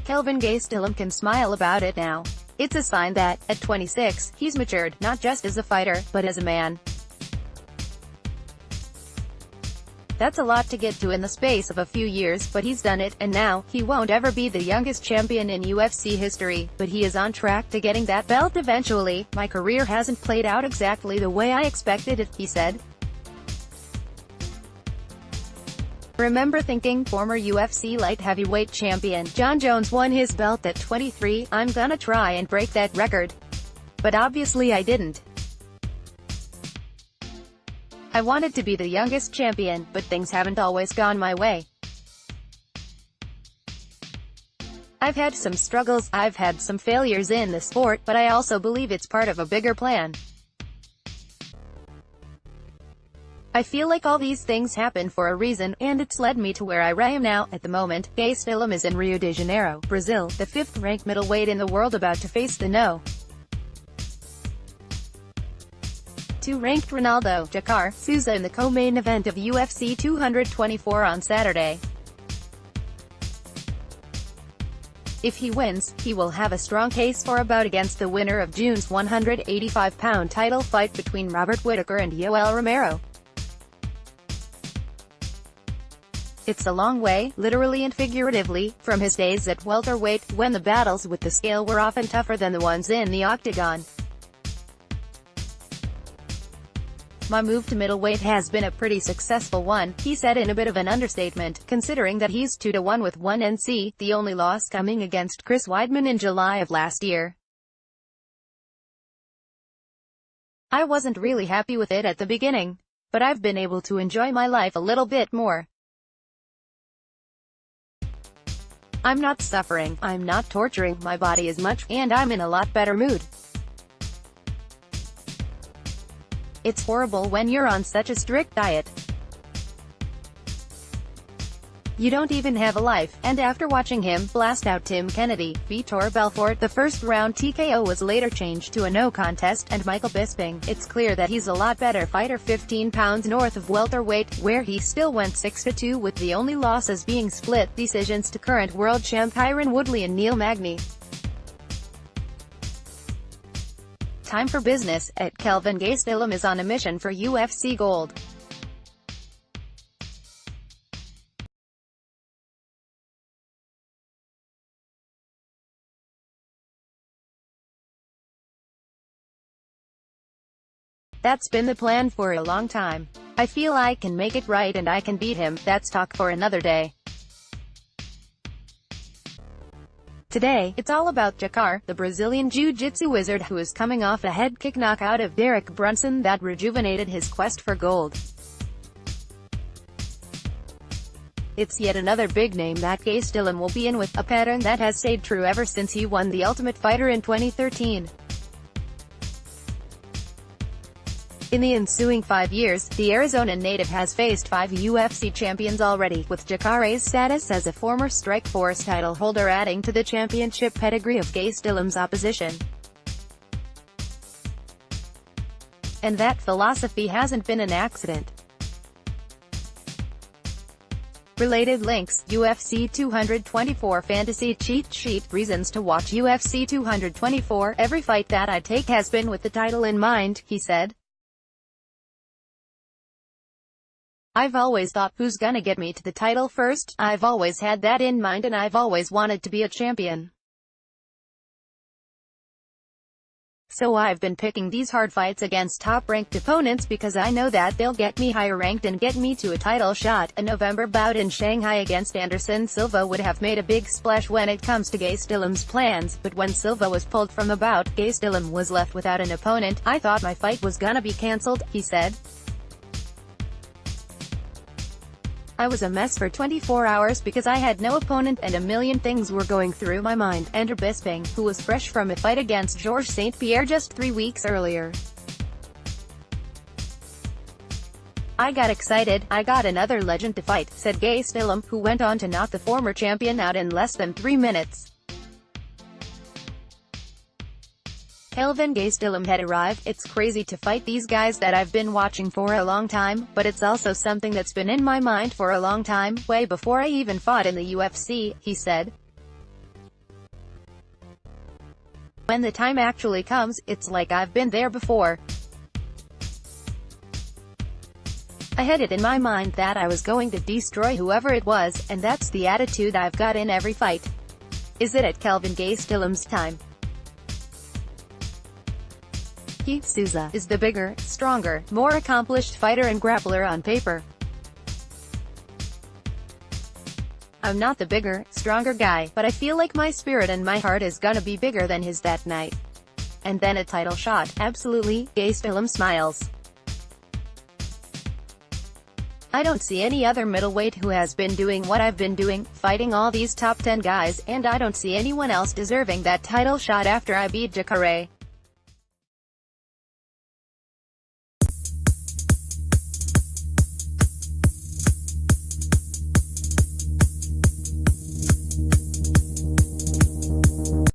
Kelvin Gastelum can smile about it now. It's a sign that, at 26, he's matured, not just as a fighter, but as a man. That's a lot to get to in the space of a few years, but he's done it, and now, he won't ever be the youngest champion in UFC history, but he is on track to getting that belt eventually. "My career hasn't played out exactly the way I expected it," he said. "Remember thinking, former UFC light heavyweight champion Jon Jones won his belt at 23, I'm gonna try and break that record. But obviously I didn't. I wanted to be the youngest champion, but things haven't always gone my way. I've had some struggles, I've had some failures in the sport, but I also believe it's part of a bigger plan. I feel like all these things happen for a reason, and it's led me to where I am now." At the moment, Gastelum is in Rio de Janeiro, Brazil, the 5th-ranked middleweight in the world, about to face the No. 2-ranked Ronaldo Jacare Souza in the co-main event of UFC 224 on Saturday. If he wins, he will have a strong case for a bout against the winner of June's 185-pound title fight between Robert Whittaker and Yoel Romero. It's a long way, literally and figuratively, from his days at welterweight, when the battles with the scale were often tougher than the ones in the octagon. "My move to middleweight has been a pretty successful one," he said in a bit of an understatement, considering that he's 2-1 with 1 NC, the only loss coming against Chris Weidman in July of last year. "I wasn't really happy with it at the beginning. But I've been able to enjoy my life a little bit more. I'm not suffering, I'm not torturing my body as much, and I'm in a lot better mood. It's horrible when you're on such a strict diet. You don't even have a life." And after watching him blast out Tim Kennedy, Vitor Belfort, the first-round TKO was later changed to a no contest, and Michael Bisping, it's clear that he's a lot better fighter 15 pounds north of welterweight, where he still went 6-2 with the only losses being split decisions to current world champ Tyron Woodley and Neil Magny. Time for business. At Kelvin Gastelum is on a mission for UFC gold. That's been the plan for a long time. I feel I can make it right and I can beat him. That's talk for another day. Today, it's all about Jacare, the Brazilian jiu-jitsu wizard who is coming off a head kick knockout of Derek Brunson that rejuvenated his quest for gold. It's yet another big name that Gastelum will be in with, a pattern that has stayed true ever since he won The Ultimate Fighter in 2013. In the ensuing 5 years, the Arizona native has faced 5 UFC champions already, with Jacare's status as a former Strikeforce title holder adding to the championship pedigree of Gastelum's opposition. And that philosophy hasn't been an accident. Related links: UFC 224 Fantasy Cheat Sheet. Reasons to watch UFC 224. "Every fight that I take has been with the title in mind," he said. "I've always thought, who's gonna get me to the title first? I've always had that in mind and I've always wanted to be a champion. So I've been picking these hard fights against top-ranked opponents because I know that they'll get me higher ranked and get me to a title shot." A November bout in Shanghai against Anderson Silva would have made a big splash when it comes to Gastelum's plans, but when Silva was pulled from the bout, Gastelum was left without an opponent. "I thought my fight was gonna be cancelled," he said. "I was a mess for 24 hours because I had no opponent and a million things were going through my mind." Enter Bisping, who was fresh from a fight against Georges St. Pierre just 3 weeks earlier. "I got excited, I got another legend to fight," said Gastelum, who went on to knock the former champion out in less than 3 minutes. Kelvin Gastelum had arrived. "It's crazy to fight these guys that I've been watching for a long time, but it's also something that's been in my mind for a long time, way before I even fought in the UFC," he said. When the time actually comes, it's like I've been there before. I had it in my mind that I was going to destroy whoever it was, and that's the attitude I've got in every fight. Is it at Kelvin Gastelum's time? Souza is the bigger, stronger, more accomplished fighter and grappler on paper. I'm not the bigger, stronger guy, but I feel like my spirit and my heart is gonna be bigger than his that night. And then a title shot, absolutely, Gastelum smiles. I don't see any other middleweight who has been doing what I've been doing, fighting all these top 10 guys, and I don't see anyone else deserving that title shot after I beat Jacare.